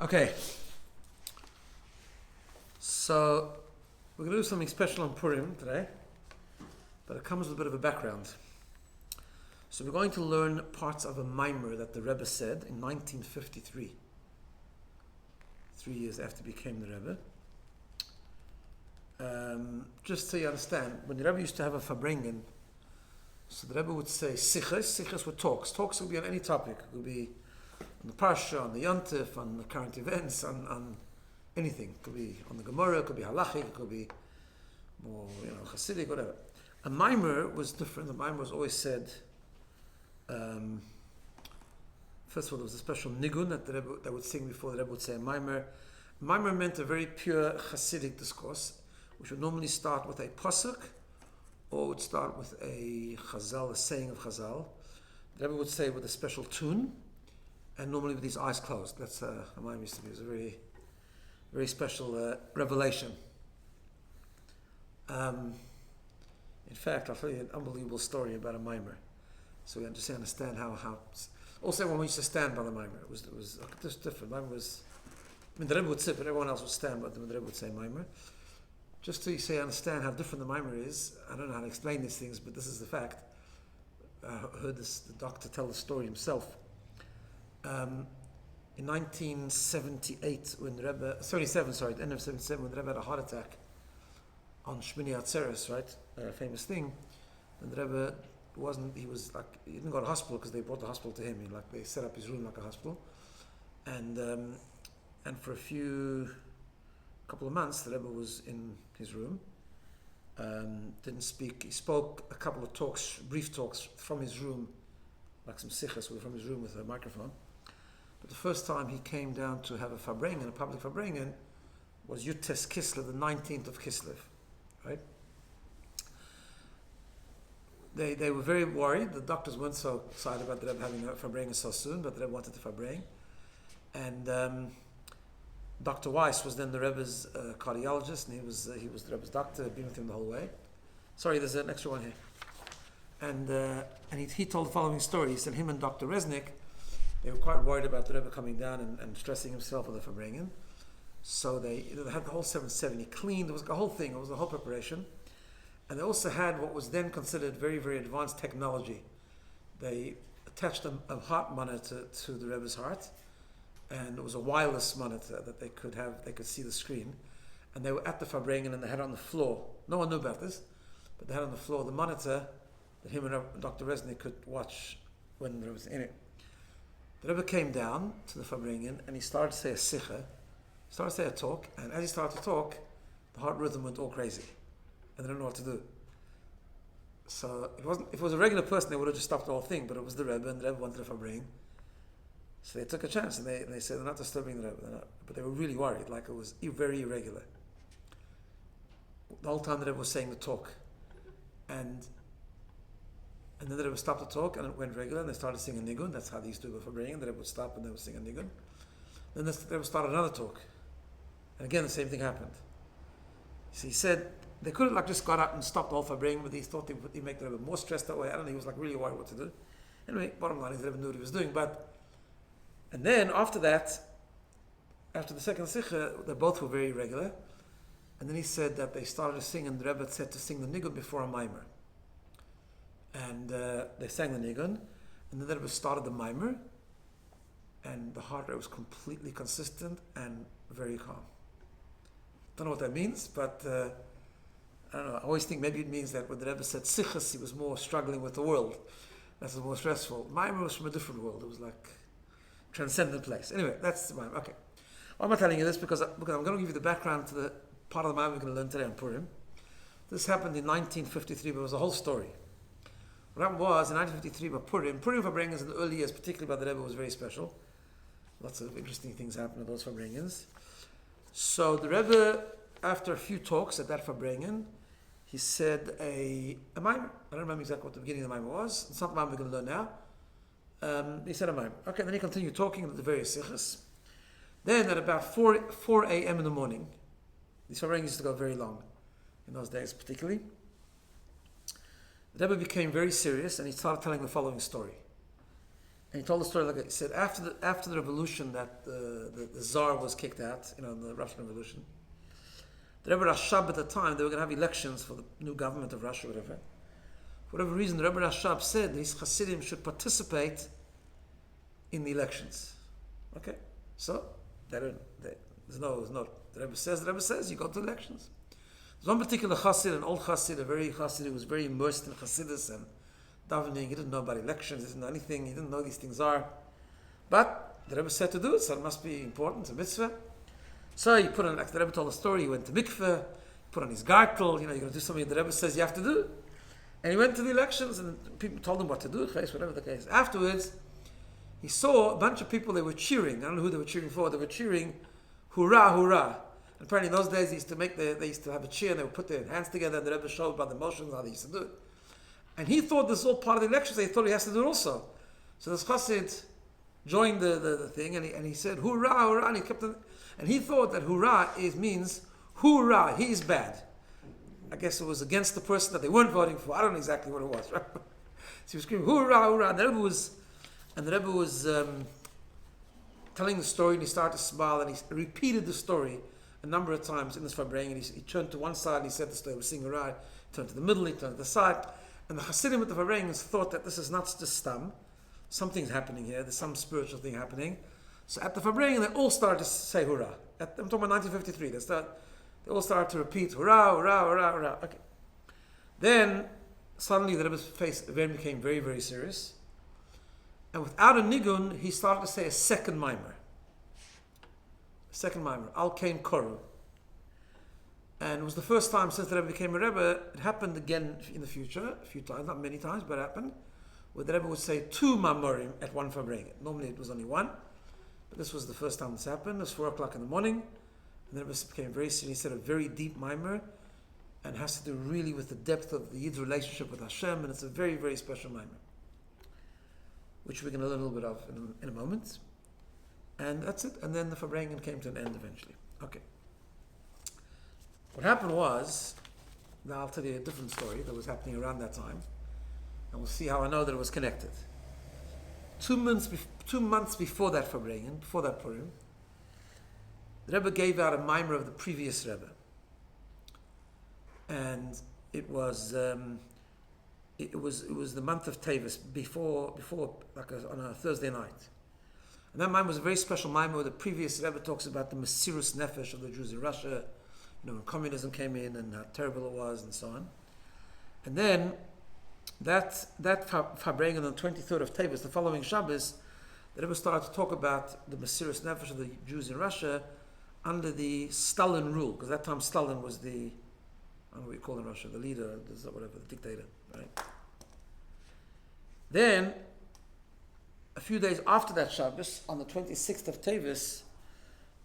Okay, so we're going to do something special on Purim today, but it comes with a bit of a background. So we're going to learn parts of a mimer that the Rebbe said in 1953, 3 years after he became the Rebbe. Just so you understand, when the Rebbe used to have a Farbrengen, so the Rebbe would say sichos were talks. Talks would be on any topic. It could be on the Parsha, on the Yontif, on the current events, on anything. It could be on the Gemara, it could be halachic, it could be more, Hasidic, whatever. A mimer was different. The mimer was always said, first of all, there was a special nigun that the Rebbe that would sing before the Rebbe would say a mimer. Mimer meant a very pure Hasidic discourse, which would normally start with a pasuk, or would start with a chazal, a saying of chazal. The Rebbe would say with a special tune, and normally with his eyes closed. That's how mine used to be. It was a very, very special revelation. In fact, I'll tell you an unbelievable story about a mimer, so we just understand how. Also, when we used to stand by the mimer, it was just different. Mimer was, the Rebbe would sit, but everyone else would stand. But the Rebbe would say mimer. Just to say, understand how different the mimer is. I don't know how to explain these things, but this is the fact. I heard the doctor tell the story himself. In 1978, when the Rebbe, at the end of 77, when the Rebbe had a heart attack on Shmini Atzeres, right, a famous thing, and the Rebbe he didn't go to hospital because they brought the hospital to him. They set up his room like a hospital, and for couple of months, the Rebbe was in his room, didn't speak. He spoke a couple of talks, brief talks from his room, like some sichos from his room with a microphone. But the first time he came down to have a Farbrengen, a public Farbrengen, was Yutes Kislev, the 19th of Kislev, right? They were very worried. The doctors weren't so excited about the Rebbe having a Farbrengen so soon, but the Rebbe wanted the Farbrengen. And Dr. Weiss was then the Rebbe's cardiologist, and he was the Rebbe's doctor, been with him the whole way. Sorry, there's an extra one here. And he told the following story. He said him and Dr. Resnick, they were quite worried about the Rebbe coming down and stressing himself with the Farbrengen. So they had the whole 770 cleaned. It was a whole thing. It was a whole preparation. And they also had what was then considered very, very advanced technology. They attached a heart monitor to the Rebbe's heart, and it was a wireless monitor that they could have. They could see the screen, and they were at the Farbrengen, and they had it on the floor. No one knew about this, but they had on the floor the monitor that him and Dr. Resnick could watch when there was in it. The Rebbe came down to the Farbrengen, and he started to say a sicha, started to say a talk, and as he started to talk, the heart rhythm went all crazy, and they didn't know what to do. So if it was a regular person, they would have just stopped the whole thing, but it was the Rebbe, and the Rebbe wanted the Farbrengen. So they took a chance, and they said they're not disturbing the Rebbe, but they were really worried, like it was very irregular. The whole time the Rebbe was saying the talk, and then the Rebbe stopped the talk, and it went regular, and they started singing nigun. That's how they used to do it for Farbrengen. The Rebbe would stop, and they would sing a nigun. Then the Rebbe started another talk, and again the same thing happened. So he said they could have just got up and stopped the whole Farbrengen, but he thought he'd make the Rebbe more stressed that way. I don't know. He was really worried what to do. Anyway, bottom line is the Rebbe knew what he was doing, and then after that, after the second Sikha, they both were very regular. And then he said that they started to sing, and the Rebbe said to sing the nigun before a mimer. And they sang the nigun, and then the Rebbe started the mimer, and the heart rate was completely consistent and very calm. Don't know what that means, but I don't know. I always think maybe it means that when the Rebbe said sichas, he was more struggling with the world. That's more stressful. Mimer was from a different world. It was like transcendent place. Anyway, that's the mimer. Okay. Why am I telling you this? Because I'm going to give you the background to the part of the mimer we're going to learn today on Purim. This happened in 1953, but it was a whole story. What happened was, in 1953, but Purim Farbrengens in the early years, particularly by the Rebbe, was very special. Lots of interesting things happened with those Farbrengens. So the Rebbe, after a few talks at that Farbrengen, he said a mimer. I don't remember exactly what the beginning of the mimer was. It's not the mimer we're going to learn now. He said a mimer. Okay, then he continued talking about the various sichas. Then at about 4 a.m. in the morning, these Farbrengens used to go very long, in those days particularly. The Rebbe became very serious, and he started telling the following story. And he told the story like he said after the revolution that the Tsar was kicked out, in the Russian Revolution. The Rebbe Rashab at the time, they were going to have elections for the new government of Russia, whatever. For whatever reason, the Rebbe Rashab said his Hasidim should participate in the elections. Okay, so the Rebbe says you go to elections. There's one particular Hasid, an old Hasid, a very Hasid who was very immersed in Hasidus and davening. He didn't know about elections, he didn't know anything, he didn't know these things are. But the Rebbe said to do it, so it must be important, it's a mitzvah. So he put on, like the Rebbe told the story, he went to mikveh, put on his gartel, you're going to do something the Rebbe says you have to do. And he went to the elections and people told him what to do, whatever the case. Afterwards, he saw a bunch of people, they were cheering. I don't know who they were cheering for, they were cheering, hurrah, hurrah. And apparently in those days they used to have a cheer and they would put their hands together and the Rebbe showed about the motions, how they used to do it. And he thought this was all part of the elections, so he thought he has to do it also. So this Chassid joined the thing and he said, hurrah, hurrah, and he kept on, and he thought that hurrah means hurrah, he is bad. I guess it was against the person that they weren't voting for. I don't know exactly what it was. Right? So he was screaming, hurrah, hurrah, and the Rebbe was telling the story and he started to smile and he repeated the story a number of times in this Farbrengen, and he turned to one side and he said the story, he was singing hurrah, he turned to the middle, he turned to the side. And the Hasidim with the Farbrengens thought that this is not just stam, something's happening here, there's some spiritual thing happening. So at the Farbrengen, they all started to say hurrah. I'm talking about 1953, they all started to repeat hurrah, hurrah, hurrah, hurrah. Okay. Then suddenly the Rebbe's face became very, very serious. And without a nigun, he started to say a second mimer. Al Kain Koru. And it was the first time since the Rebbe became a Rebbe. It happened again in the future, a few times, not many times, but it happened, where the Rebbe would say 2 mamorim at one Farbrengen. Normally it was only 1, but this was the first time this happened. It was 4 o'clock in the morning, and the Rebbe became very serious. He said a very deep mimer, and has to do really with the depth of the Yid's relationship with Hashem, and it's a very, very special mimer, which we're going to learn a little bit of in a moment. And that's it. And then the Farbrengen came to an end eventually. Okay. What happened was, now I'll tell you a different story that was happening around that time, and we'll see how I know that it was connected. 2 months before that Farbrengen, before that Purim, the Rebbe gave out a mimer of the previous Rebbe, and it was the month of Tevis before like on a Thursday night. And that mimer was a very special mimer where the previous Rebbe talks about the Mesirus Nefesh of the Jews in Russia, when communism came in and how terrible it was and so on. And then that Farbrengen on the 23rd of Tevis, the following Shabbos, the Rebbe started to talk about the Mesirus Nefesh of the Jews in Russia under the Stalin rule, because at that time Stalin was the, I don't know what you call in Russia, the leader, whatever, the dictator, right? Then, a few days after that Shabbos, on the 26th of Tevis,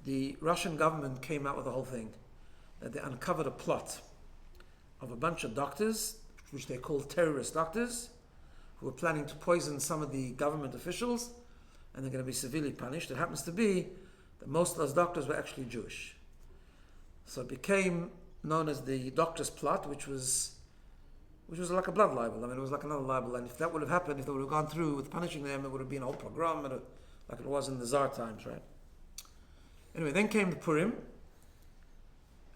the Russian government came out with the whole thing. That they uncovered a plot of a bunch of doctors, which they called terrorist doctors, who were planning to poison some of the government officials, and they're going to be severely punished. It happens to be that most of those doctors were actually Jewish. So it became known as the doctor's plot, which was like a blood libel. I mean, it was like another libel, and if that would have happened, if they would have gone through with punishing them, it would have been a whole pogrom, like it was in the Tsar times, right? Anyway, then came the Purim,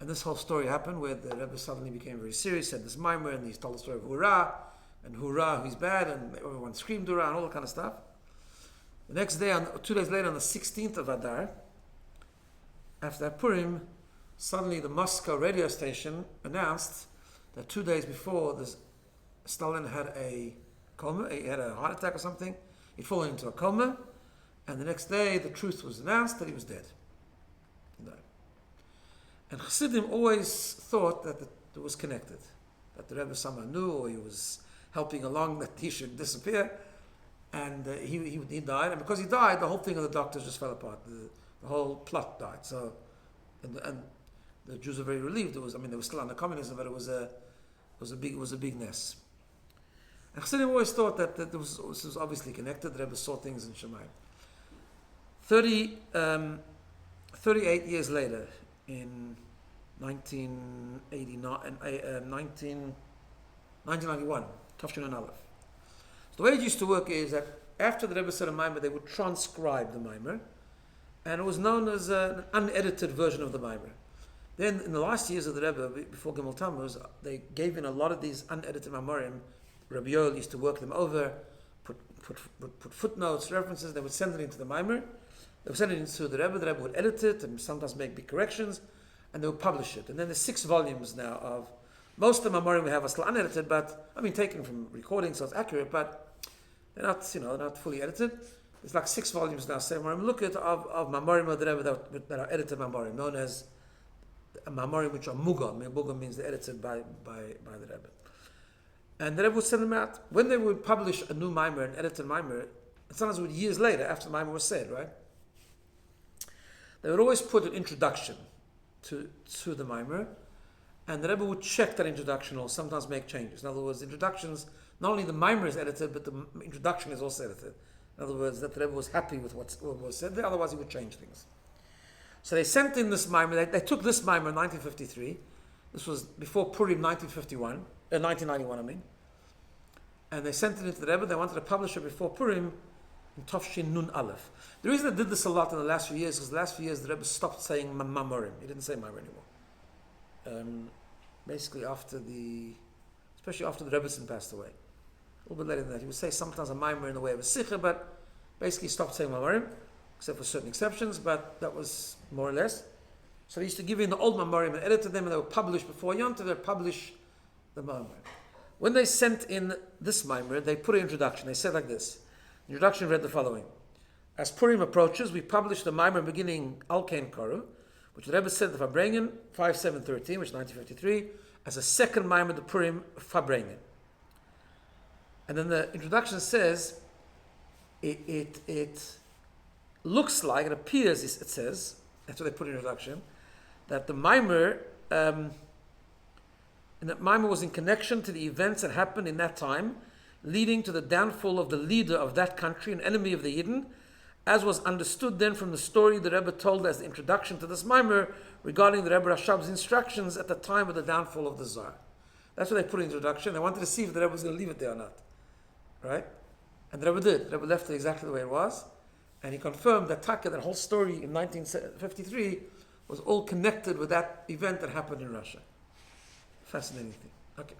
and this whole story happened where the Rebbe suddenly became very serious, said this mimer, and he told the story of hurrah, and hurrah, who's bad, and everyone screamed hurrah, and all that kind of stuff. The next day, 2 days later, on the 16th of Adar, after that Purim, suddenly the Moscow radio station announced that 2 days before, Stalin had a coma, he had a heart attack or something, he'd fallen into a coma, and the next day the truth was announced that he was dead. He died. And Chassidim always thought that it was connected, that the Rebbe somehow knew, or he was helping along that he should disappear, and he died. And because he died, the whole thing of the doctors just fell apart. The whole plot died. So, and the Jews were very relieved. They were still under communism, but it was a big mess. And Chassidim always thought that this was obviously connected. The Rebbe saw things in Shemayim. 38 years later, in 1991, Tafshin and Aleph. So the way it used to work is that after the Rebbe said a Maimer, they would transcribe the Maimer, and it was known as an unedited version of the Maimer. Then, in the last years of the Rebbe, before Gimel Tammuz, they gave in a lot of these unedited Maimarim. Rabbi Yoel used to work them over, put footnotes, references. They would send it into the Maimer. They would send it into the Rebbe would edit it and sometimes make big corrections, and they would publish it. And then there's 6 volumes now of, most of the Maimarim we have are still unedited, but, taken from recordings, so it's accurate, but they're not, not fully edited. There's like 6 volumes now, 7 Maimarim. Look at of Maimarim of the Rebbe that are edited Maimarim, known as Maimarim which are Mugam. Mugam means they're edited by the Rebbe. And the Rebbe would send them out. When they would publish a new Maimer, an edited Maimer, sometimes it would years later, after the Maimer was said, right? They would always put an introduction to the Maimer, and the Rebbe would check that introduction or sometimes make changes. In other words, introductions, not only the Maimer is edited, but the introduction is also edited. In other words, that the Rebbe was happy with what was said there, otherwise he would change things. So they sent in this Maimer, they took this Maimer in 1953, this was before Purim 1991 I mean, and they sent it into the Rebbe. They wanted to publish it before Purim in Tafshin Nun Aleph. The reason they did this a lot in the last few years is because the last few years the Rebbe stopped saying Maimarim. He didn't say Maimer anymore. Basically especially after the Rebbetzin passed away. A little bit later than that, he would say sometimes a Maimer in the way of a Sikha, but basically stopped saying Maimarim, except for certain exceptions, but that was more or less. So they used to give in the old Maimarim and edited them, and they were published before Yom Tov. They would publish the Maimer. When they sent in this Maimer, they put an introduction. They said like this. The introduction read the following. As Purim approaches, we publish the Maimer beginning Al Kain Koru, which the Rebbe said the Farbrengen 5713, which is 1953, as a second Maimer, the Purim Farbrengen. And then the introduction says, it looks like, it appears, it says, that's what they put in the introduction, that the Maimer, and that Maimer was in connection to the events that happened in that time, leading to the downfall of the leader of that country, an enemy of the Yidden, as was understood then from the story the Rebbe told as the introduction to this Maimer regarding the Rebbe Rashab's instructions at the time of the downfall of the Tsar. That's what they put in the introduction. They wanted to see if the Rebbe was going to leave it there or not. Right? And the Rebbe did. The Rebbe left it exactly the way it was. And he confirmed that Taka, that whole story in 1953, was all connected with that event that happened in Russia. Fascinating thing. Okay.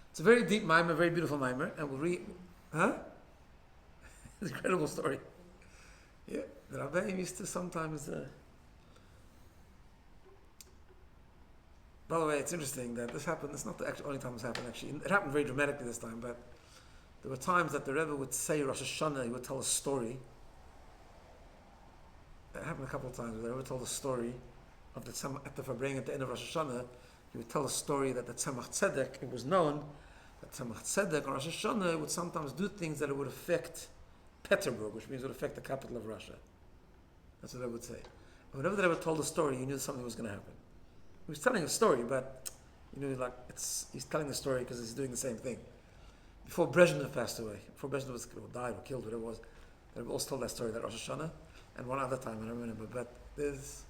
It's a very deep Maimer, very beautiful Maimer, and we'll read. Huh? It's an incredible story. Yeah, the Rabbi used to sometimes. By the way, it's interesting that this happened. It's not the only time this happened, actually. It happened very dramatically this time, but there were times that the Rebbe would say Rosh Hashanah, he would tell a story. It happened a couple of times. The Rebbe told a story of the at the Farbrengen at the end of Rosh Hashanah. He would tell a story that the Tzemach Tzedek, it was known that Tzemach Tzedek on Rosh Hashanah would sometimes do things that it would affect Petersburg, which means it would affect the capital of Russia. That's what I would say. And whenever the Rebbe told a story, you knew something was going to happen. He was telling a story, but you knew he's telling the story because he's doing the same thing. Before Brezhnev passed away, before Brezhnev was died or killed, whatever it was, the Rebbe also told that story, that Rosh Hashanah, and one other time, I don't remember, but there's,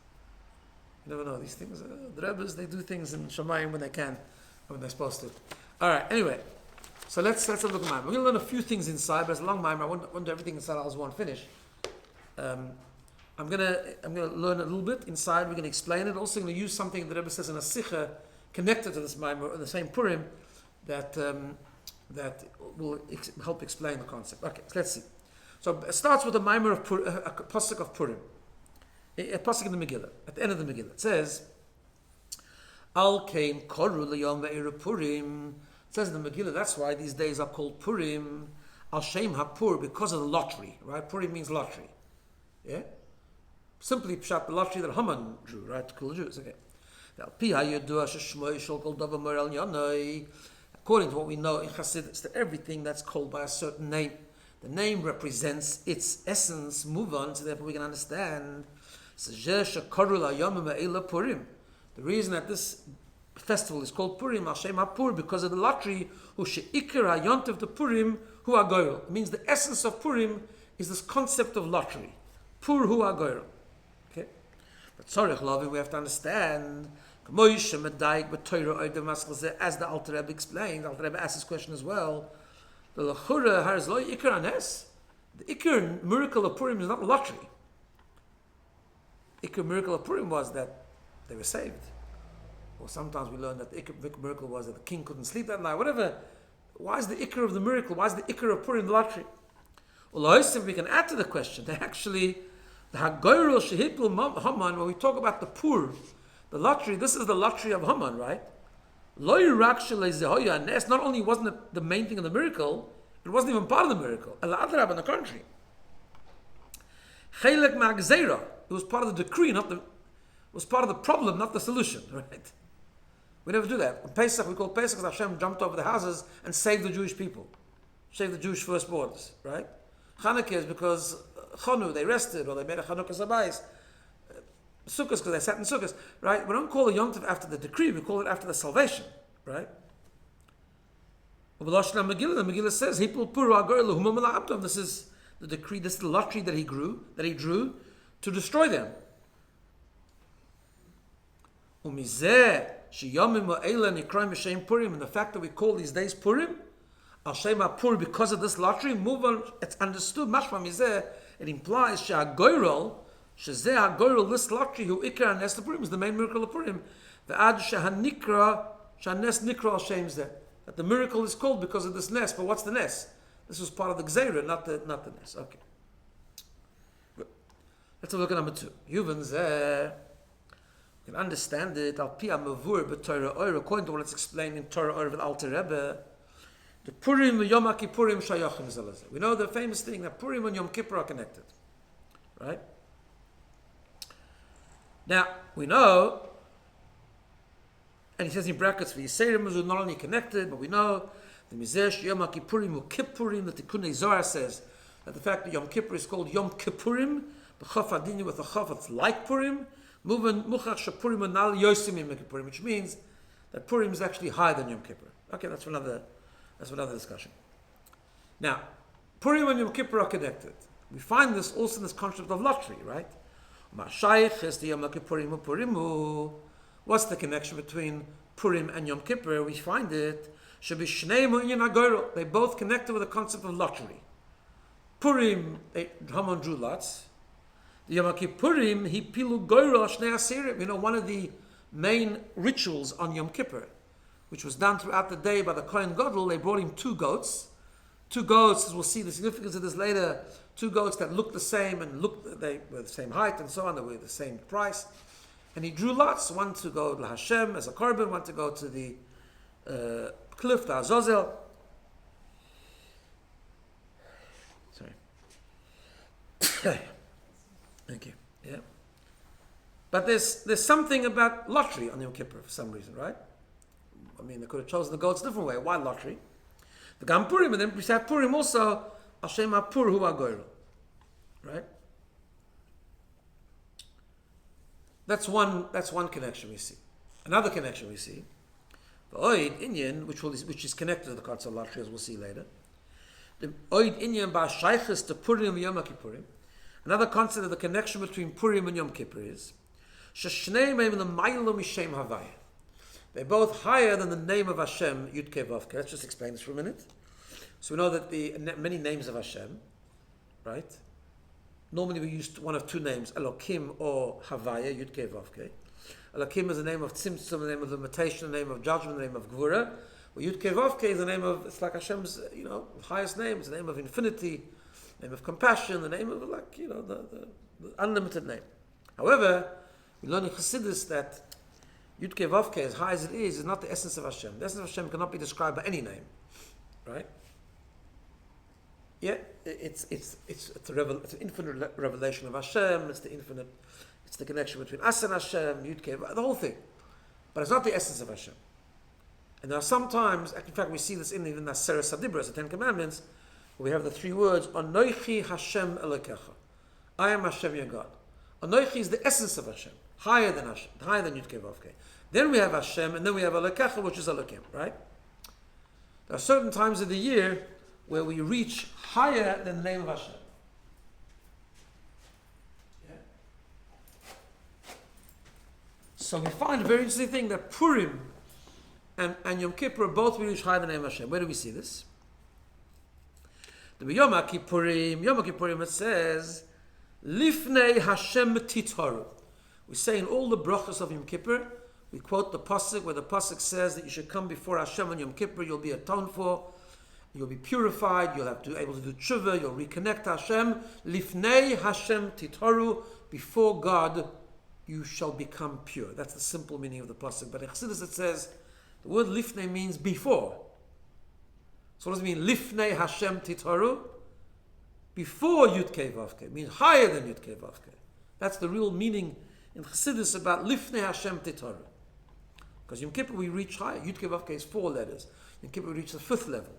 you never know, these things, the Rebbes, they do things in Shemayim when they can, when they're supposed to. Alright, anyway, so let's have a look at Maimer. We're going to learn a few things inside, but it's a long Maimer. I won't do everything inside, I just won't finish. I'm going to learn a little bit inside, we're going to explain it. Also going to use something the Rebbe says in a Sikha connected to this Maimer, in the same Purim, that will help explain the concept. Okay, so let's see. So it starts with a Maimer of a pasuk of Purim. A pasuk in the Megillah, at the end of the Megillah. It says, Al Kain Koru L'Yom Ve'er Purim. It says in the Megillah, that's why these days are called Purim. Al Shem HaPur, because of the lottery, right? Purim means lottery. Yeah? Simply pshat, the lottery that Haman drew, right? To kill the Jews. Okay. According to what we know in Chassidus, that everything that's called by a certain name, the name represents its essence, move on, so therefore we can understand. The reason that this festival is called Purim, Hashem HaPur, because of the lottery, who she'ikra yontiv the Purim, hu agoyel. It means the essence of Purim is this concept of lottery. Pur hu agoyel. Okay? But tzorich loving, we have to understand, as the Alter Rebbe explained, Alter Rebbe asked this question as well, the lechura har lo ikra nes. The Ikar miracle of Purim is not lottery. The Ikar miracle of Purim was that they were saved. Or sometimes we learn that the Ikar miracle was that the king couldn't sleep that night. Whatever. Why is the Ikar of the miracle? Why is the Ikar of Purim the lottery? Well, we can add to the question. They actually, the Hagoyrel Shehipul Haman, when we talk about the Pur, the lottery, this is the lottery of Haman, right? Not only wasn't it the main thing of the miracle, it wasn't even part of the miracle. On the contrary. It was part of the decree, it was part of the problem, not the solution, right? We never do that. On Pesach, we call Pesach because Hashem jumped over the houses and saved the Jewish people. Saved the Jewish firstborns, right? Chanukah is because Chanu, they rested, or they made a Chanukah Sabayis. Sukkot because they sat in Sukkot, right? We don't call the Yom Tov after the decree, we call it after the salvation, right? The Megillah says, this is the decree, this is the lottery that he drew to destroy them. And the fact that we call these days Purim, Al Shema Pur, because of this lottery, move on, it's understood, it implies this lottery, who Ikar and Nes Purim is the main miracle of Purim. That the miracle is called because of this Nes. But what's the Nes? This was part of the Gzeira, not the Nes. Okay. Good. Let's have a look at number 2. You can understand it. According to what it's explained in Torah Or with Alter Rebbe, the Purim and Yom Kippurim shayachim zalazeh. We know the famous thing that Purim and Yom Kippur are connected, right? Now we know, and he says in brackets, the Yiseirim is not only connected, but we know the Mizesh Yom Kippurim u Kippurim. The Tikkun Zohar says that the fact that Yom Kippur is called Yom Kippurim, the Chaf Adini with the Chaf, it's like Purim. Which means that Purim is actually higher than Yom Kippur. Okay, that's another discussion. Now, Purim and Yom Kippur are connected. We find this also in this concept of lottery, right? What's the connection between Purim and Yom Kippur? We find it. They both connected with the concept of lottery. Purim, Haman drew lots. The Yom Kippurim, he pilu goyro shnei asirim. You know, one of the main rituals on Yom Kippur, which was done throughout the day by the Kohen Gadol, they brought him 2 goats. 2 goats, as we'll see the significance of this later, 2 goats that looked the same and they were the same height and so on, they were the same price. And he drew lots, one to go to Hashem as a korban, one to go to the cliff, the Azazel. Sorry. Thank you. Yeah. But there's something about lottery on Yom Kippur for some reason, right? I mean, they could have chosen the goats a different way. Why lottery? The Gam Purim, and then we have Purim also, Hashem HaPur Hu HaGoyro. Right? That's one connection we see. Another connection we see, the Oid Inyan, which is connected to the concept of lottery, as we'll see later. The Oid Inyan Ba Shaykhis to Purim Yom Kippurim. Another concept of the connection between Purim and Yom Kippur is they're both higher than the name of Hashem, Yud Kei Vav Kei. Let's just explain this for a minute. So we know that the many names of Hashem, right? Normally we use one of 2 names, Elokim or Havaya, Yud Kei Vav Kei. Elokim is the name of Tzimtzum, the name of limitation, the name of judgment, the name of Gvura. Well, Yud Kei Vav Kei is the name of, it's like Hashem's, highest name. It's the name of infinity, name of compassion, the name of the unlimited name. However, we learn in Chassidus that Yud Kei Vav Kei, as high as it is not the essence of Hashem. The essence of Hashem cannot be described by any name, right? Yeah, it's an infinite revelation of Hashem. It's the connection between us and Hashem, Yud Kei, the whole thing. But it's not the essence of Hashem. And there are sometimes, in fact, we see this in even the Seres HaDibros, the 10 Commandments. We have the 3 words, Anoichi Hashem Elokecha. I am Hashem your God. Anoichi is the essence of Hashem, higher than Hashem, higher than Yud Kei Vav Kei. Then we have Hashem, and then we have Elokecha, which is Elokim, right? There are certain times of the year where we reach higher than the name of Hashem. Yeah? So we find a very interesting thing that Purim and Yom Kippur both we reach higher than the name of Hashem. Where do we see this? The Yom Kippurim it says, Lifnei Hashem Titharu. We say in all the brachas of Yom Kippur, we quote the pasuk where the pasuk says that you should come before Hashem on Yom Kippur, you'll be atoned for, you'll be purified, you'll have to be able to do tshuva, you'll reconnect to Hashem. Lifnei Hashem Titharu, before God you shall become pure. That's the simple meaning of the pasuk. But in Chassidus it says, the word lifnei means before. So what does it mean? Lifnei Hashem Titharu? Before Yud-Kei Vav-Kei. It means higher than Yud-Kei Vav-Kei. That's the real meaning in Chassidus about Lifnei Hashem Titharu. Because Yom Kippur we reach higher. Yud-Kei Vav-Kei is 4 letters. Yom Kippur we reach the 5th level.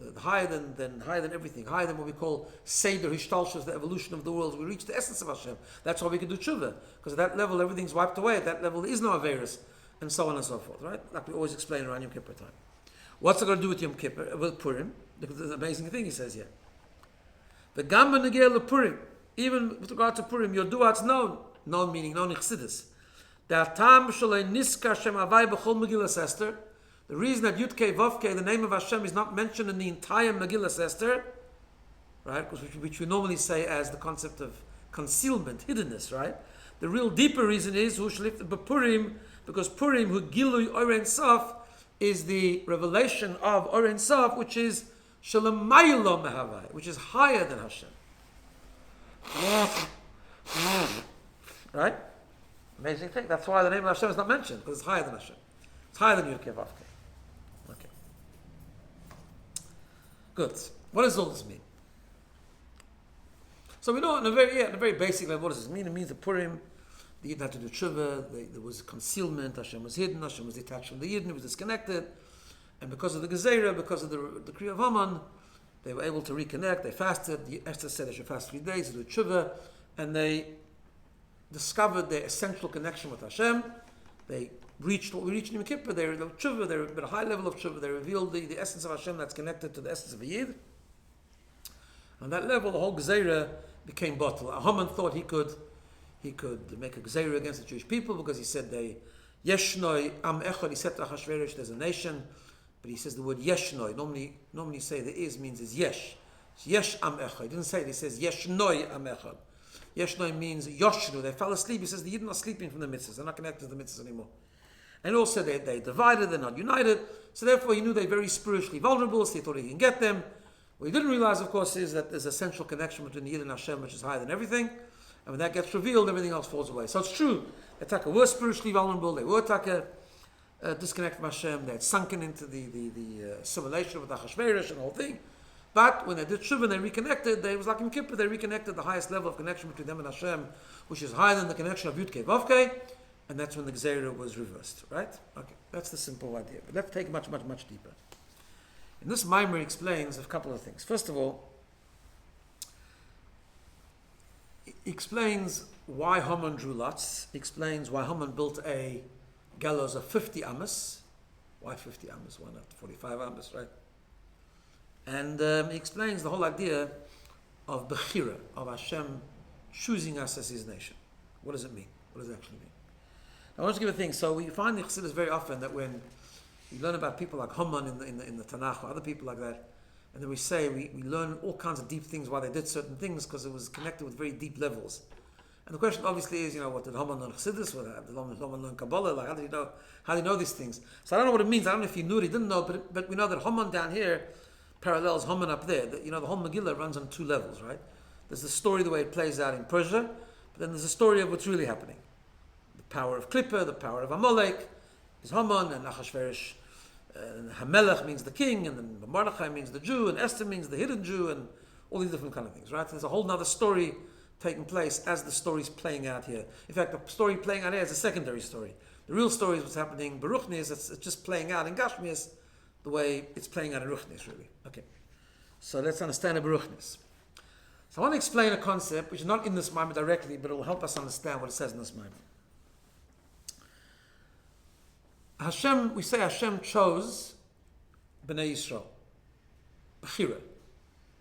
The higher than everything. Higher than what we call Seder Hishtalshus, the evolution of the world. We reach the essence of Hashem. That's why we can do tshuva. Because at that level everything's wiped away. At that level there is no Averis. And so on and so forth. Right? Like we always explain around Yom Kippur time. What's it going to do with Yom Kippur? With Purim? Look at the amazing thing he says here. The Gamba Negel Purim. Even with regard to Purim, your duat's known. Known meaning known in Chassidus. The reason that Yud-Kei Vav-Kei, the name of Hashem, is not mentioned in the entire Megillah Esther, right? Which we normally say as the concept of concealment, hiddenness, right? The real deeper reason is Purim, because Purim, who Gilui Oren Sof, is the revelation of Oren Sof, which is Shalamaylo Mehavai, which is higher than Hashem. Right? Amazing thing. That's why the name of Hashem is not mentioned, because it's higher than Hashem. It's higher than Yud-Kei Vav-Kei. Okay. Good. What does all this mean? So we know in a very basic level, what does this mean? It means that Purim, the Yidden had to do tshuva, there was concealment, Hashem was hidden, Hashem was detached from the Yidden, he was disconnected, and because of the Gezerah, because of the decree of Haman, they were able to reconnect, they fasted, Esther said they should fast 3 days, to do tshuva, and they discovered their essential connection with Hashem. They reached what we reached in Yom Kippur. They were tshuva. They were at a high level of tshuva. They revealed the essence of Hashem that's connected to the essence of a Yid. On that level, the whole Gezerah became bottle. Haman thought he could make a Gezerah against the Jewish people because he said Yeshnoi Am Echad. He said to Achashverosh, there's a nation, but he says the word Yeshnoi. Normally say the is means is Yesh. It's Yesh Am Echad. He didn't say it. He says Yeshnoi Am Echad. Yeshnoi means Yoshnu. They fell asleep. He says the Yidden are sleeping from the mitzvahs. They're not connected to the mitzvahs anymore. And also they divided. They're not united. So therefore he knew they're very spiritually vulnerable. So he thought he can get them. What he didn't realize, of course, is that there's an essential connection between the Yid and Hashem, which is higher than everything. And when that gets revealed, everything else falls away. So it's true. The Taka were spiritually vulnerable. They were Taka disconnected from Hashem. They had sunken into the assimilation with Achashverosh and the whole thing. But when they did tshuva and they reconnected, it was like in Kippur, they reconnected the highest level of connection between them and Hashem, which is higher than the connection of Yud-Kei Vav-Kei, and that's when the Gezerah was reversed, right? Okay, that's the simple idea. But let's take it much deeper. In this Maimer explains a couple of things. First of all, he explains why Haman drew lots. He explains why Haman built a gallows of 50 amos. Why 50 amos? Why not 45 amos, right? And he explains the whole idea of Bechira, of Hashem choosing us as His nation. What does it mean? What does it actually mean? I want to give a thing. So we find in Chassidus very often that when we learn about people like Haman in the Tanakh or other people like that, and then we say we learn all kinds of deep things why they did certain things because it was connected with very deep levels. And the question obviously is, what did Haman learn Chassidus? What did Haman learn Kabbalah? Like how do you know these things? So I don't know what it means. I don't know if he knew it, he didn't know, but we know that Haman down here parallels Haman up there. The whole Megillah runs on 2 levels, right? There's the story, the way it plays out in Persia, but then there's the story of what's really happening. The power of Klippa, the power of Amalek, is Haman, and Achashverosh, and Hamelech means the king, and then Mordechai means the Jew, and Esther means the hidden Jew, and all these different kind of things, right? There's a whole other story taking place as the story's playing out here. In fact, the story playing out here is a secondary story. The real story is what's happening in Baruchnis. It's just playing out in Gashmias the way it's playing out in Ruchnis, really. Okay. So let's understand the Baruchnis. So I want to explain a concept which is not in this Maimon directly, but it will help us understand what it says in this Maimon. Hashem, we say Hashem chose Bnei Yisrael. Bechira.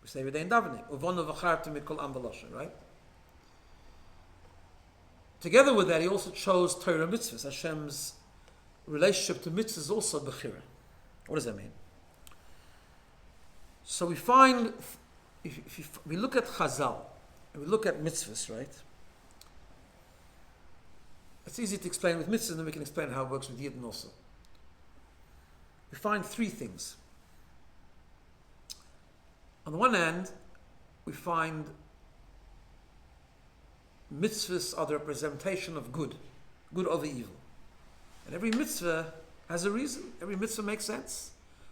We say V'dein Davening. Uvonu v'chartu mikol am v'loshen, right? Together with that, He also chose Torah mitzvahs. Hashem's relationship to mitzvahs is also Bechira. What does that mean? So we find we look at Chazal, and we look at mitzvahs, right? It's easy to explain with mitzvahs, and then we can explain how it works with Yidden also. We find three things. On the one hand, we find mitzvahs are the representation of good over evil. And every mitzvah has a reason. Every mitzvah makes sense.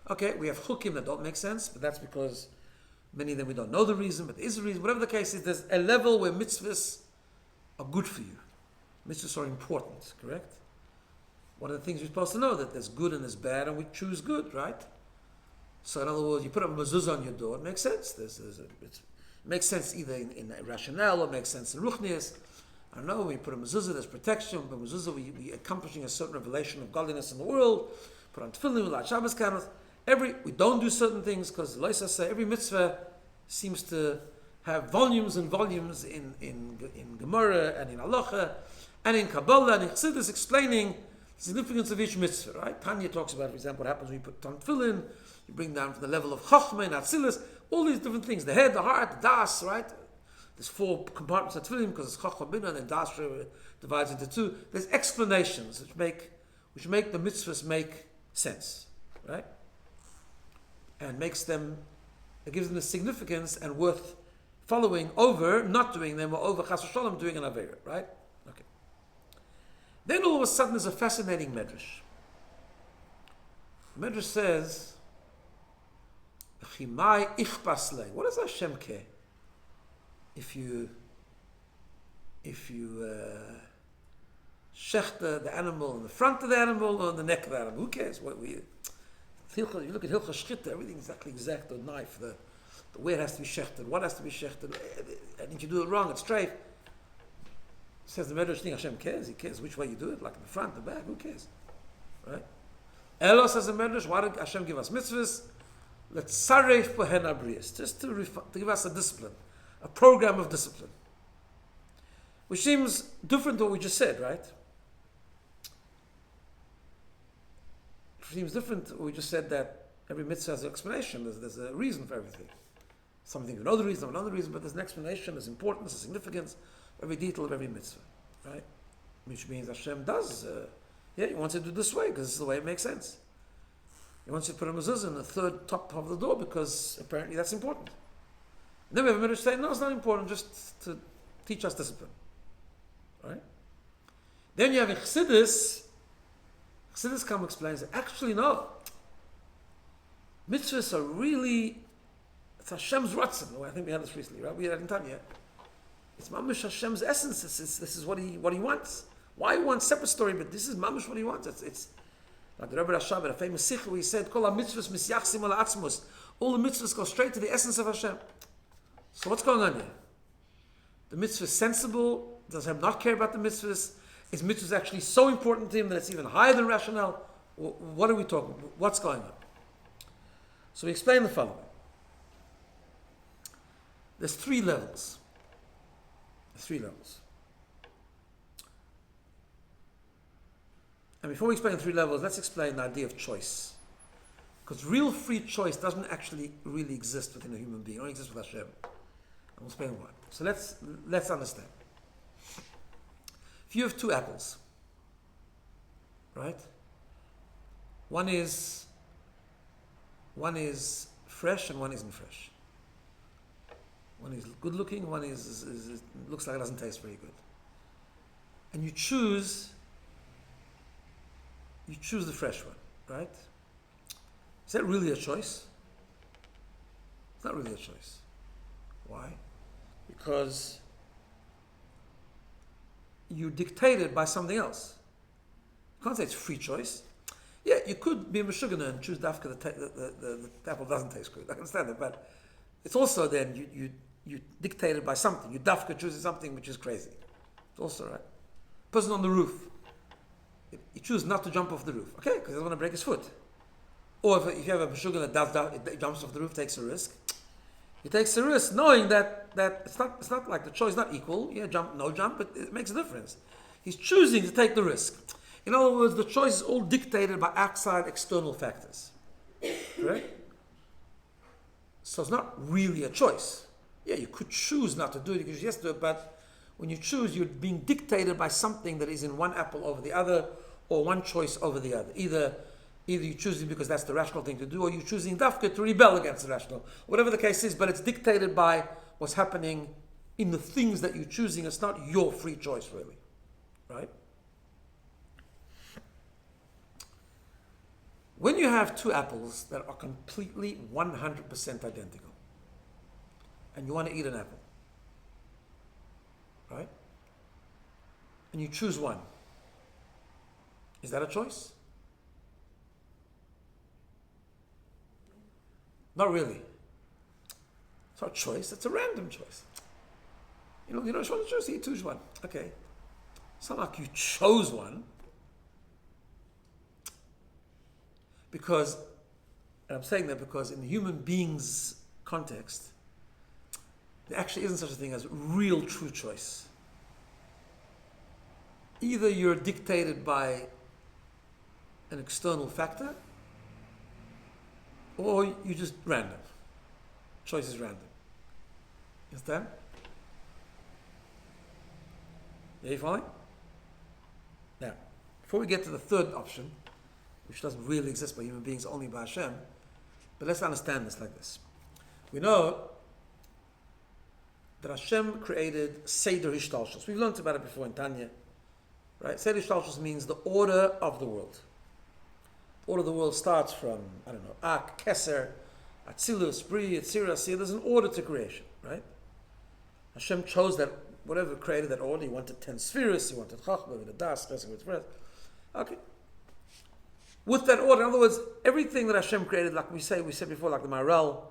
Okay, we have chukim that don't make sense, but that's because many of them we don't know the reason, but there is a reason. Whatever the case is, there's a level where mitzvahs are good for you. Mitzvahs are important, correct? One of the things we're supposed to know that there's good and there's bad, and we choose good, right? So in other words, you put a mezuzah on your door, it makes sense. It makes sense either in rationale or makes sense in ruchnius. I don't know, when you put a mezuzah, there's protection, but mezuzah, we accomplishing a certain revelation of godliness in the world. Put on tefillin, like Shabbos kanos. We don't do certain things because Loisa say every mitzvah seems to have volumes and volumes in Gemara and in Halacha and in Kabbalah and in Chassidus explaining the significance of each mitzvah, right? Tanya talks about, for example, what happens when you put on tefillin, you bring down from the level of Chochmah and Atzilus, all these different things, the head, the heart, the das, right? There's 4 compartments of tefillin because it's Chochmah, BINA, and then das divides into 2. There's explanations which make the mitzvahs make sense, right? And it gives them a significance and worth following over not doing them, or over chas v'sholom doing an avera, right? Okay. Then all of a sudden there's a fascinating medrash. The medrash says, what does Hashem care if you shecht the animal in the front of the animal or in the neck of the animal? Who cares? You look at Hilchah Shchita, everything is exact, the knife, the way it has to be shechted, what has to be shechted, and if you do it wrong, it's straight. Says the Medrash thing, Hashem cares, He cares which way you do it, like in the front, the back, who cares? Right? Elo says the Medrash, why did Hashem give us mitzvahs? Let's saref pohen abrius, just to give us a discipline, a program of discipline. Which seems different to what we just said, right? Seems different. We just said that every mitzvah has an explanation. There's a reason for everything. Some things we know the reason, another reason, but there's an explanation, there's importance, there's significance, every detail of every mitzvah, right? Which means Hashem does, He wants you to do it this way because this is the way it makes sense. He wants you to put a mezuzah in the third top of the door because apparently that's important. And then we have a midrash saying, no, it's not important, just to teach us discipline, right? Then you have in Chassidus come explains that actually no. Mitzvahs are really, it's Hashem's ratzon. I think we had this recently, right? We had it in Tanya. It's mamish Hashem's essence. This is what he wants. Why he wants separate story, but this is mamish what he wants. It's like the Rabbi Rashav, a famous sikh, where he said, "Kol mitzvahs misyachsim ala atzmos." All the mitzvahs go straight to the essence of Hashem. So what's going on here? The mitzvah is sensible. Does Hashem not care about the mitzvahs? Is mitzvahs actually so important to him that it's even higher than rationale? What are we talking about? What's going on? So we explain the following. There's 3 levels. And before we explain the 3 levels, let's explain the idea of choice. Because real free choice doesn't actually really exist within a human being. It only exists with Hashem. And we'll explain why. So let's understand. If you have 2 apples, right? One is fresh and one isn't fresh. One is good looking, one is looks like it doesn't taste very good. And you choose the fresh one, right? Is that really a choice? It's not really a choice. Why? Because you're dictated by something else. You can't say it's free choice. Yeah, you could be a Meshugana and choose dafka the apple doesn't taste good. I understand that, but it's also then you dictated by something. You dafka choosing something which is crazy. It's also right. Person on the roof. He chooses not to jump off the roof. Okay, because he doesn't want to break his foot. Or if you have a Meshugana that jumps off the roof, takes a risk. He takes a risk knowing that it's not like the choice is not equal. Yeah, jump, no jump, but it makes a difference. He's choosing to take the risk. In other words, the choice is all dictated by outside external factors. Correct? So it's not really a choice. Yeah, you could choose not to do it, you could choose yes to do it, but when you choose, you're being dictated by something that is in one apple over the other, or one choice over the other. Either you're choosing because that's the rational thing to do, or you're choosing dafka to rebel against the rational. Whatever the case is, but it's dictated by what's happening in the things that you're choosing. It's not your free choice, really. Right? When you have two apples that are completely 100% identical, and you want to eat an apple, right? And you choose one, is that a choice? Not really. It's not a choice, it's a random choice. You just want to choose, you choose one. Okay. It's not like you chose one. Because, and I'm saying that because in the human being's context, there actually isn't such a thing as real true choice. Either you're dictated by an external factor, or you're just random. Choice is random. You understand? Are you following? Now, before we get to the third option, which doesn't really exist by human beings, only by Hashem, but let's understand this like this. We know that Hashem created Seder Hishtalshus. We've learned about it before in Tanya. Right? Seder Hishtalshus means the order of the world. The order of the world starts from, Ak, Keser, Atzilus, Bri, Yetzirah, Siyah. There's an order to creation, right? Hashem chose that, whatever created that order. He wanted 10 spheres, he wanted Chachma, with the Das, Chesed, with the Okay. With that order, in other words, everything that Hashem created, like we said before, like the Maharal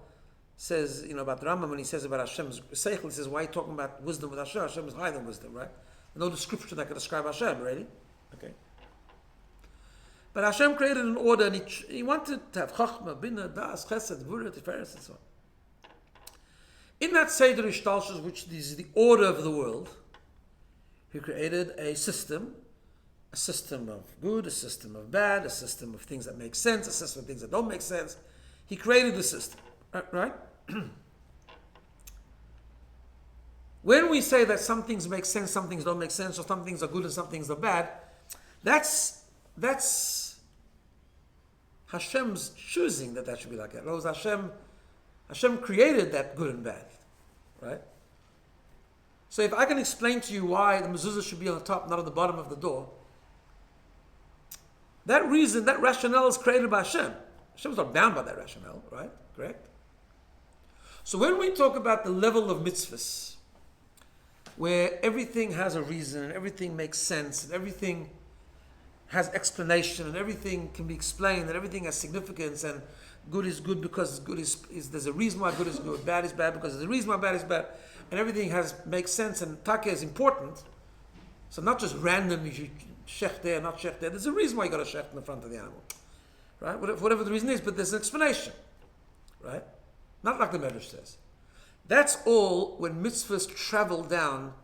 says, about the Rambam, when he says about Hashem's Seichel, he says, why are you talking about wisdom with Hashem? Hashem is higher than wisdom, right? No description that can describe Hashem, really. Okay. But Hashem created an order, and he wanted to have Chachma, BINA, Das, Chesed, Gvura, Tiferes, and so on. In that Seder Ishtalshus, which is the order of the world, he created a system of good, a system of bad, a system of things that make sense, a system of things that don't make sense. He created the system, right? When we say that some things make sense, some things don't make sense, or some things are good and some things are bad, that's Hashem's choosing that should be like that. In other words, Hashem created that good and bad, right? So if I can explain to you why the mezuzah should be on the top, not on the bottom of the door, that reason, that rationale is created by Hashem. Hashem's not bound by that rationale, right? Correct? So when we talk about the level of mitzvahs, where everything has a reason, and everything makes sense, and everything has explanation, and everything can be explained, and everything has significance, and good is good because good is there's a reason why good is good, bad is bad because there's a reason why bad is bad, and everything makes sense, and taka is important. So not just random, you shech there, not shech there. There's a reason why you got a shech in the front of the animal, right? Whatever the reason is, but there's an explanation, right? Not like the Medrash says. That's all when mitzvahs travel down,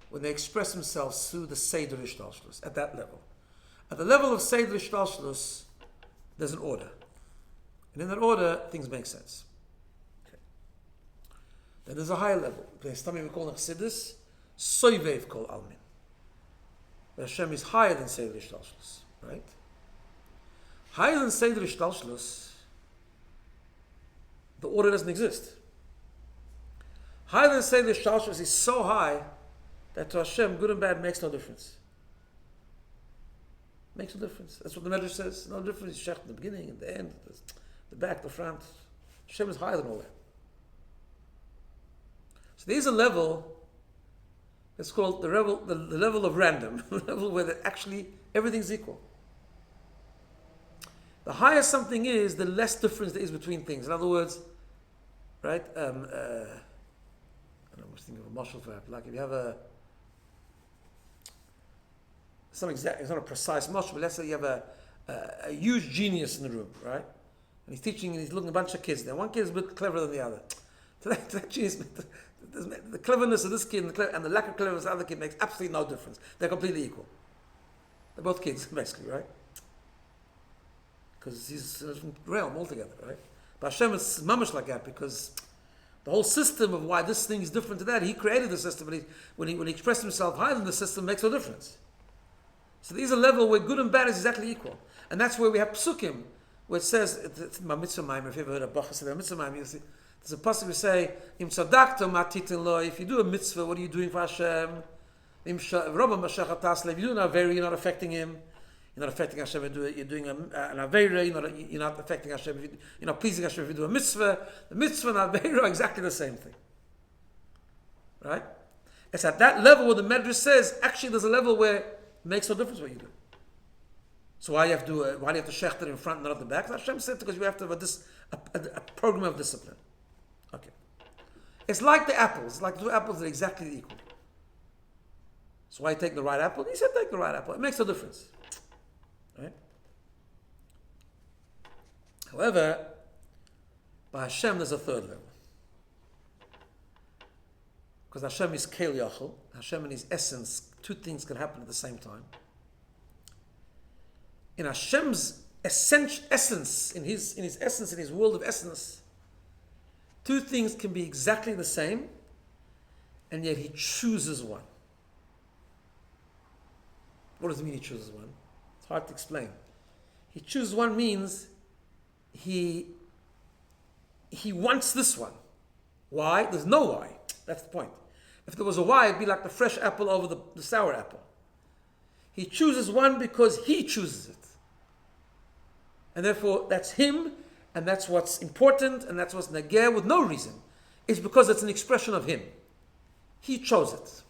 when they express themselves through the Seder Ishtalshlus, at that level. At the level of Seder Ishtalshlus, there's an order. And in that order, things make sense. Okay. Then there's a higher level. There's something we call in Chassidus, Soivev Kol Almin. Hashem is higher than Seder Ishtalshlus, right? Higher than Seder Ishtalshlus, the order doesn't exist. Higher than Seder Ishtalshlus is so high that to Hashem, good and bad makes no difference. Makes no difference. That's what the Medrash says. No difference. Shech in the beginning, in the end, the back, the front. Hashem is higher than all that. So there's a level. It's called the level of random, the level where actually everything's equal. The higher something is, the less difference there is between things. In other words, right? I don't know, I was thinking of a marshal for that. Like if you have it's not a precise marshal, but let's say you have a huge genius in the room, right? And he's teaching, and he's looking at a bunch of kids there. One kid is a bit cleverer than the other. So that genius, the cleverness of this kid and the lack of cleverness of the other kid makes absolutely no difference. They're completely equal. They're both kids, basically, right? Because he's in a different realm altogether, right? But Hashem is mamash like that because The whole system of why this thing is different to that, he created the system, but when he expressed himself higher than the system, it makes no difference. So there's a level where good and bad is exactly equal. And that's where we have psukim, where it says, it's my mitzvah maimer, if you ever heard a bacha say that mitzvah maimer, there's a pasuk we say, Im tzadakta ma titin lo, if you do a mitzvah, what are you doing for Hashem? Im rabba mashachat tasle, if you do an avera, you're not affecting him. You're not affecting Hashem, you're doing an avera, you're not affecting Hashem, you're not pleasing Hashem if you do a mitzvah. The mitzvah and avera are exactly the same thing. Right? It's at that level where the Medrash says, actually there's a level where it makes no difference what you do. So why do you have to shechter in front and not at the back? Hashem said because you have to have a program of discipline. Okay. It's like the apples. It's like the two apples are exactly equal. So why take the right apple? He said take the right apple. It makes no difference. Right? However, by Hashem there's a third level. Because Hashem is Kel Yachol. Hashem in his essence, two things can happen at the same time. In Hashem's essence, in his essence, in his world of essence, two things can be exactly the same, and yet he chooses one. What does it mean he chooses one? It's hard to explain. He chooses one means he wants this one. Why? There's no why. That's the point. If there was a why, it'd be like the fresh apple over the sour apple. He chooses one because he chooses it. And therefore, that's him, and that's what's important, and that's what's nageh with no reason. It's because it's an expression of him. He chose it.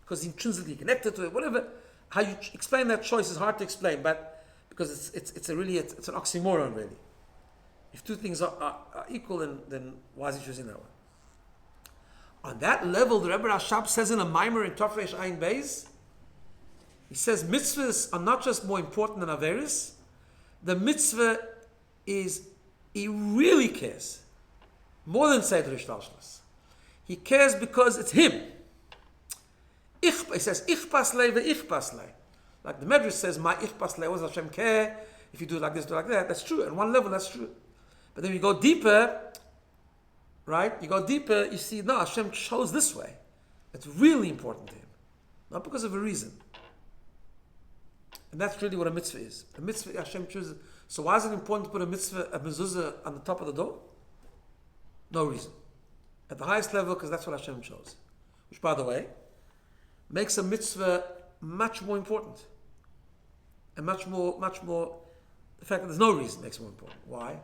Because he's intrinsically connected to it, whatever. How you explain that choice is hard to explain, but because it's an oxymoron, really. If two things are equal, then why is he choosing that one? On that level, the Rebbe Rashab says in a Maimer in Tofresh Ayin Beis, he says mitzvahs are not just more important than Averis. The mitzvah is, he really cares more than Seder Ishtalshlos. He cares because it's him. He says, Ich paslei ve'ich paslei. Like the Medrash says, my ich paslei, what does Hashem care? If you do it like this, do it like that. That's true. At one level, that's true. But then you go deeper, right? You go deeper, you see, no, Hashem chose this way. It's really important to him. Not because of a reason. And that's really what a mitzvah is. A mitzvah, Hashem chooses. So why is it important to put a mitzvah, a mezuzah, on the top of the door? No reason. At the highest level, because that's what Hashem chose. Which, by the way, makes a mitzvah much more important. And much more, the fact that there's no reason makes it more important. Why?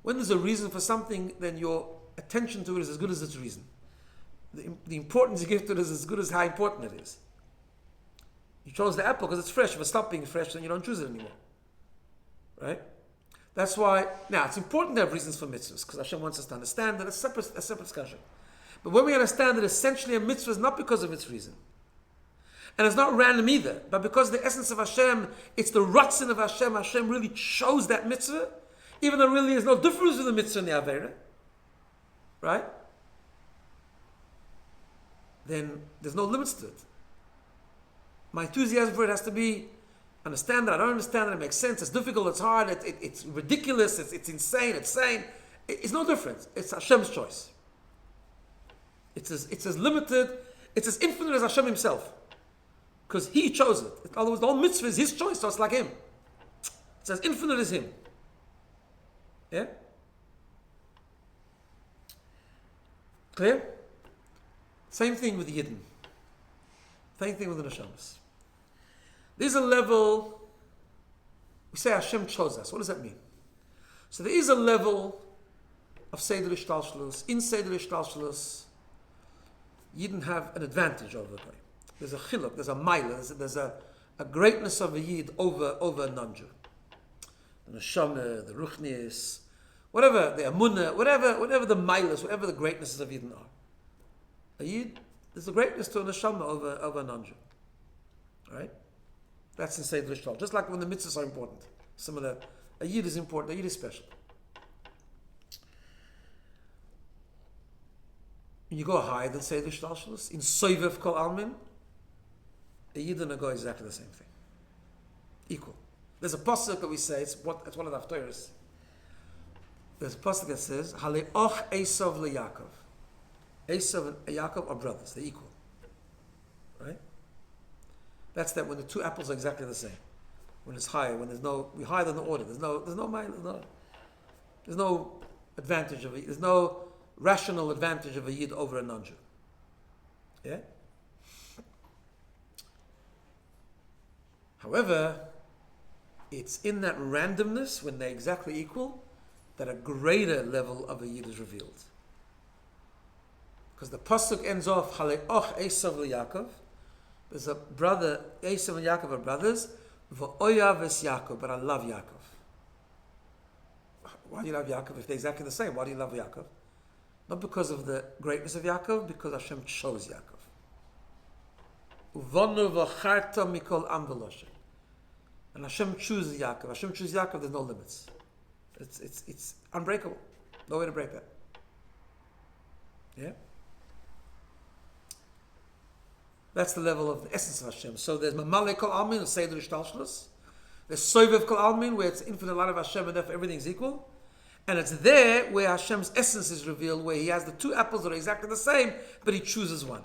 When there's a reason for something, then your attention to it is as good as its reason. The importance you give to it is as good as how important it is. You chose the apple because it's fresh. If it stopped being fresh, then you don't choose it anymore. Right? That's why, now it's important to have reasons for mitzvahs, because Hashem wants us to understand that it's a separate discussion. But when we understand that essentially a mitzvah is not because of its reason, and it's not random either, but because the essence of Hashem, it's the ratzon of Hashem, Hashem really chose that mitzvah, even though really there's no difference with the mitzvah and the avera, right? Then there's no limits to it. My enthusiasm for it has to be, understand that, I don't understand that, it makes sense, it's difficult, it's hard, it's ridiculous, it's insane, it's sane. It's no difference. It's Hashem's choice. It's as limited, it's as infinite as Hashem himself. Because he chose it. In other words, the whole mitzvah is his choice, so it's like him. It's as infinite as him. Yeah? Clear? Same thing with the Yidden. Same thing with the Neshamas. There's a level, we say Hashem chose us. What does that mean? So there is a level of Seder Ishtalshlus. In Seder Ishtalshlus, Yidden have an advantage over the Goy. There's a chiluk, there's a maila, there's a greatness of a Yid over a non-Jew. The Neshama, the Ruchnis, whatever, the Amunah, whatever the mailas, whatever the greatnesses of Yidden are. A Yid, there's a greatness to a Neshama over a non-Jew. Right? That's in Seder Ishtal. Just like when the mitzvahs are important. Similar, a Yid is important, a Yid is special. When you go higher than Seder Ishtalshlus, in Soivev Kol Almin, a Yid and a Goy is exactly the same thing. Equal. There's a pasuk that we say, it's one of the Haftorahs. There's a pasuk that says, Hale'och Esav leYaakov. Esav and Yaakov are brothers, they're equal. Right? That's that when the two apples are exactly the same. When it's higher, when we're higher than the order. There's no advantage of it. There's no rational advantage of a Yid over a non-Jew. Yeah? However, it's in that randomness, when they're exactly equal, that a greater level of a Yid is revealed. Because the pasuk ends off, Hale'och Esav leYaakov. There's a brother, Esav and Yaakov are brothers, V'oyav es Yaakov, but I love Yaakov. Why do you love Yaakov? If they're exactly the same, why do you love Yaakov? Not because of the greatness of Yaakov, because Hashem chose Yaakov. Uvonu v'charta mikol am v'loshem. And Hashem chooses Yaakov. Hashem chooses Yaakov, there's no limits. It's unbreakable. No way to break that. Yeah? That's the level of the essence of Hashem. So there's Mamale Kol Almin, Seder Ishtalshlus. There's Sovev Kol Almin, where it's infinite light of Hashem and therefore everything's equal. And it's there where Hashem's essence is revealed, where he has the two apples that are exactly the same, but he chooses one.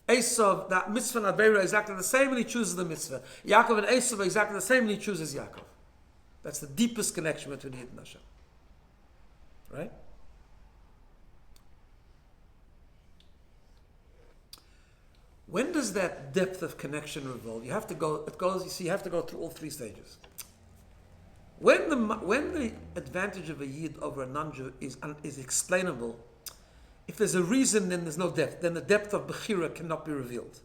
Esav, that mitzvah and Aveira are exactly the same, and he chooses the mitzvah. Yaakov and Esav are exactly the same, and he chooses Yaakov. That's the deepest connection between Yid and Hashem. Right? When does that depth of connection revolve? You have to go through all three stages. When the advantage of a Yid over a non-Jew is explainable, if there's a reason, then there's no depth. Then the depth of Bechira cannot be revealed.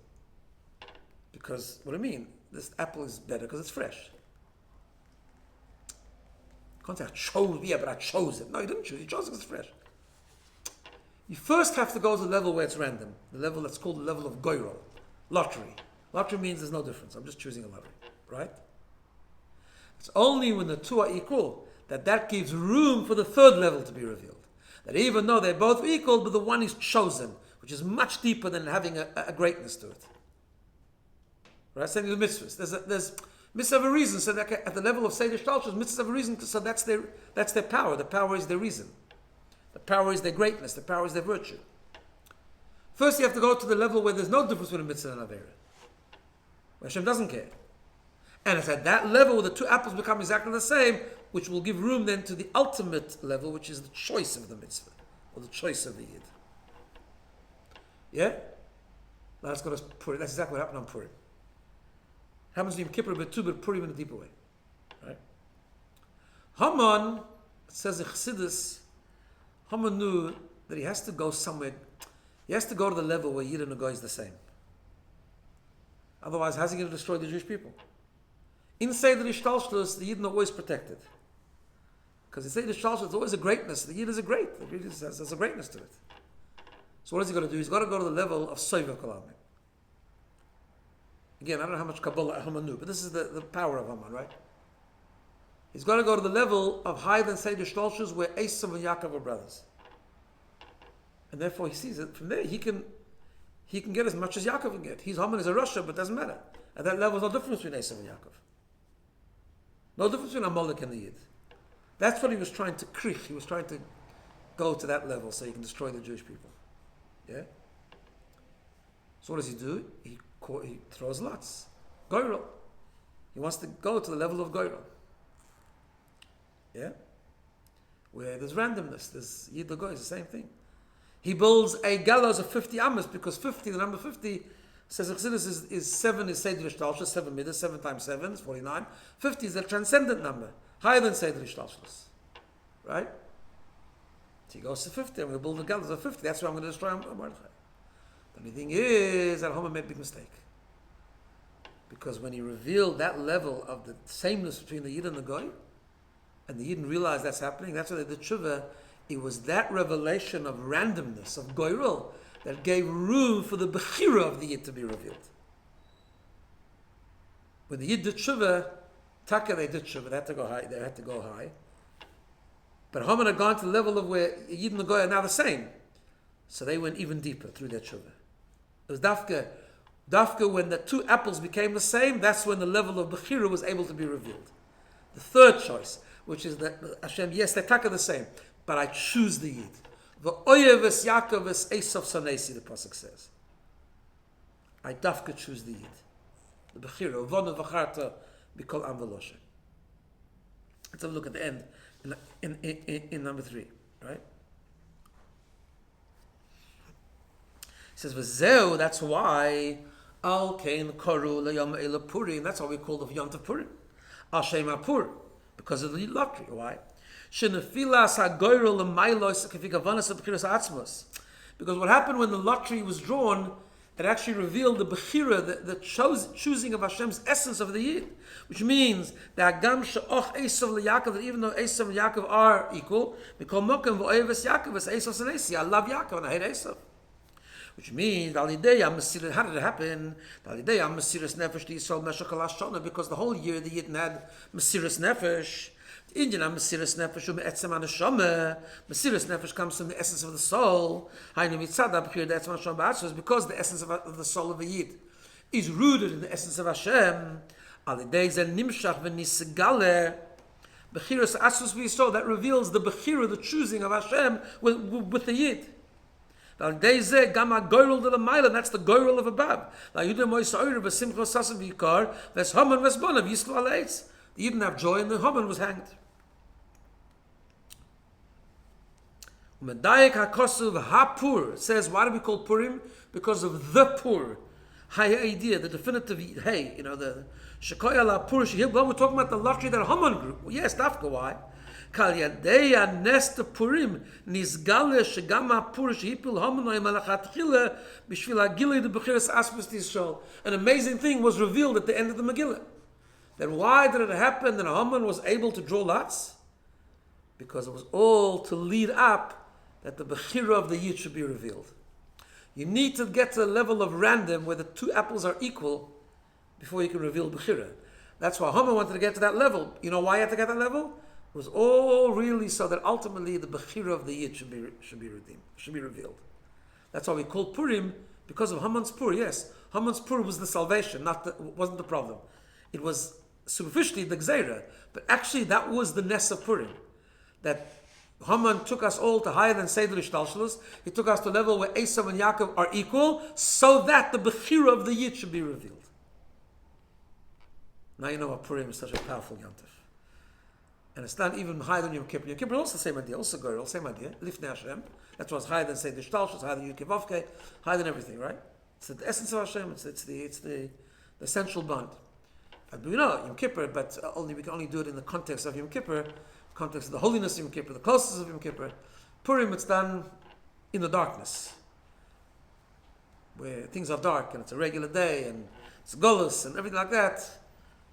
Because, what do I mean? This apple is better because it's fresh. You can't say, I chose it. No, you didn't choose it. You chose it because it's fresh. You first have to go to the level where it's random. The level that's called the level of goyrol. Lottery. Lottery means there's no difference. I'm just choosing a lottery. Right? It's only when the two are equal that gives room for the third level to be revealed. That even though they're both equal, but the one is chosen, which is much deeper than having a greatness to it. Right? Same with mitzvahs. There's mitzvahs have a reason, so that at the level of Seder Shtalshus, mitzvahs have a reason, so that's their power. The power is their reason. The power is their greatness. The power is their virtue. First, you have to go to the level where there's no difference between a mitzvah and an avera, where Hashem doesn't care. And it's at that level where the two apples become exactly the same, which will give room then to the ultimate level, which is the choice of the mitzvah, or the choice of the Yid. Yeah? Now let's go to Purim. That's exactly what happened on Purim. Happens to Yom Kippur a bit too, but Purim in a deeper way. Right? Haman, it says in Chassidus, Haman knew that he has to go somewhere. He has to go to the level where Yid and a Goy is the same. Otherwise, how's he going to destroy the Jewish people? Inside the Ishtalshlus, the Yid are always protected. Because inside the Ishtalshlus, there's always a greatness. The Yid is a great. The Yid has a greatness to it. So what is he going to do? He's got to go to the level of Sovev Kol Almin. Again, I don't know how much Kabbalah Haman knew, but this is the power of Haman, right? He's got to go to the level of higher than Seder Shtalshus, where Esav and Yaakov are brothers. And therefore he sees it. From there, he can get as much as Yaakov can get. Haman is a Russia, but it doesn't matter. At that level, there's no difference between Esav and Yaakov. No difference between Amalek and the Yid. That's what he was trying to krich. He was trying to go to that level so he can destroy the Jewish people. Yeah? So what does he do? He throws lots. Goyrel. He wants to go to the level of Goyrel. Yeah? Where there's randomness. There's Yid or Goy, it's the same thing. He builds a gallows of 50 amas because 50, the number 50, says Chassidus is 7 is Seder Ishtalshus, 7 midas, 7 times 7 is 49. 50 is a transcendent number, higher than Seder Ishtalshus. Right? So he goes to 50, I'm going to build a gallows of 50, that's where I'm going to destroy Mordechai. The only thing is that Haman made a big mistake. Because when he revealed that level of the sameness between the Yid and the Goy, and the Yid didn't realize that's happening, that's why they did tshuva. It was that revelation of randomness, of goyrel, that gave room for the bechira of the Yid to be revealed. When the Yid did tshuva, Taka they did tshuva, they had to go high. But Haman had gone to the level of where Yid and the Goy are now the same. So they went even deeper through their tshuva. It was Dafka when the two apples became the same, that's when the level of bechira was able to be revealed. The third choice, which is that Hashem, yes, they're taka the same. but I choose the Yid. V'oyeves Yaakov es Esav Sanesi, the pasuk says. I dafka choose the Yid. The Bechira, V'onu v'charta b'kol am v'loshe. Let's have a look at the end in number 3, right? He says, V'zeu, that's why Al Kain Koru L'Yom Eila Purim, that's why we call the Yom Tov Purim. Al Shem HaPur, because of the lottery. Why? Shenefilas HaGoyrel L'Mailos K'fikavanas B'chiras Atzmos. Because what happened when the lottery was drawn, it actually revealed the Bechira, the choosing of Hashem's essence of the Yid. Which means that Gam She'och Esav L'Yaakov, that even though Esav and Yaakov are equal, Mikol Mokem V'oyeves Yaakov es Esav Sanesi. I love Yaakov and I hate Esav. Which means, how did it happen? Because the whole year the Yidden had Mesiras Nefesh. The Indian had Mesiras Nefesh, Mesiras Nefesh comes from the essence of the soul. Because the essence of the soul of the Yid is rooted in the essence of Hashem. That reveals the Bechira, the choosing of Hashem with the Yid. That's the goyrel of above. The Yidden have joy and the Haman was hanged. It says, why do we call Purim? Because of the Pur. High idea, the definitive, hey, the Shekoya la Pur. Well, we're talking about the lottery that Haman grew. Well, yes, that's why. Kal yadeya nest Purim nizgale shegama Pur shehipil Haman malachatchila b'shvil hagilei the bechiras aspes Yisrael. An amazing thing was revealed at the end of the Megillah. Then why did it happen that Haman was able to draw lots? Because it was all to lead up that the Bechira of the Yid should be revealed. You need to get to a level of random where the two apples are equal before you can reveal Bechira. That's why Haman wanted to get to that level. You know why he had to get to that level? It was all really so that ultimately the Bechira of the Yid should be redeemed, should be revealed. That's why we call Purim, because of Haman's Pur. Yes, Haman's Pur was the salvation, wasn't the problem. It was superficially the Gzeira, but actually that was the Ness of Purim. That Haman took us all to higher than Seder Ishtalshalos. He took us to a level where Esav and Yaakov are equal, so that the Bechira of the Yid should be revealed. Now you know why Purim is such a powerful Yom Tov. And it's not even higher than Yom Kippur. Yom Kippur is also the same idea, also Goyrel, same idea. Lifnei Hashem. That's why it's higher than Seder Ishtalshalos, higher than Yom Kippur, higher than everything, right? It's the essence of Hashem. It's the essential bond. We know Yom Kippur, but we can only do it in the context of Yom Kippur, context of the holiness of Yom Kippur, the closeness of Yom Kippur. Purim, it's done in the darkness, where things are dark and it's a regular day and it's golus and everything like that.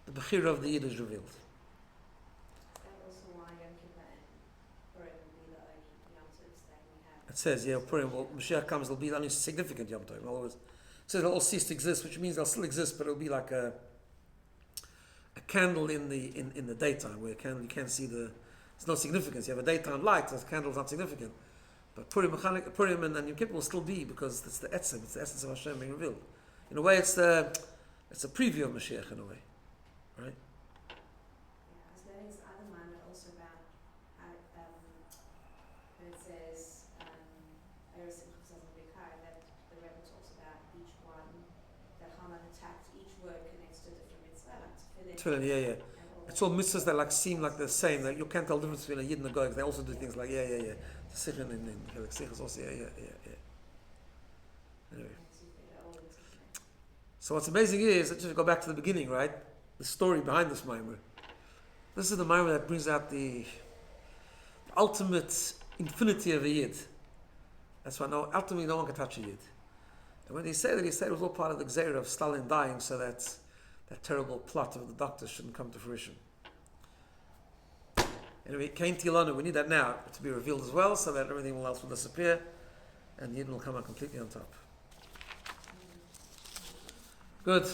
The Bechira of the Yid is revealed. Also why Yom Kippur and Purim will be the only Yom Tovs that we have. It says, Purim, Mashiach comes, it'll be the only significant Yom Tov. In other words, it says it'll all cease to exist, which means they'll still exist, but it'll be like a candle in the daytime, where a candle you can't see there's no significance. You have a daytime light, so the candle's not significant. But Purim and Yom Kippur will still be, because it's the etzem, it's the essence of Hashem being revealed. In a way, it's a preview of Mashiach in a way, right? Yeah, so there is other one also about how when it says that the Rebbe talks about each one that Haman attacked. Each word connects to a different mitzvah, like tefillin. Yeah. It's all mitzvahs that seem like the same. That you can't tell the difference between a Yid and a Goy. They also do things like The Sichon in Sichon also Anyway. So what's amazing is, let's just go back to the beginning, right? The story behind this Maimer. This is the Maimer that brings out the ultimate infinity of a Yid. That's why ultimately no one can touch a Yid. And when he said it was all part of the Gzeira of Stalin dying, so that terrible plot of the doctors shouldn't come to fruition. Anyway, Kain Tilanu, we need that now to be revealed as well, so that everything else will disappear, and Yidden will come out completely on top. Good.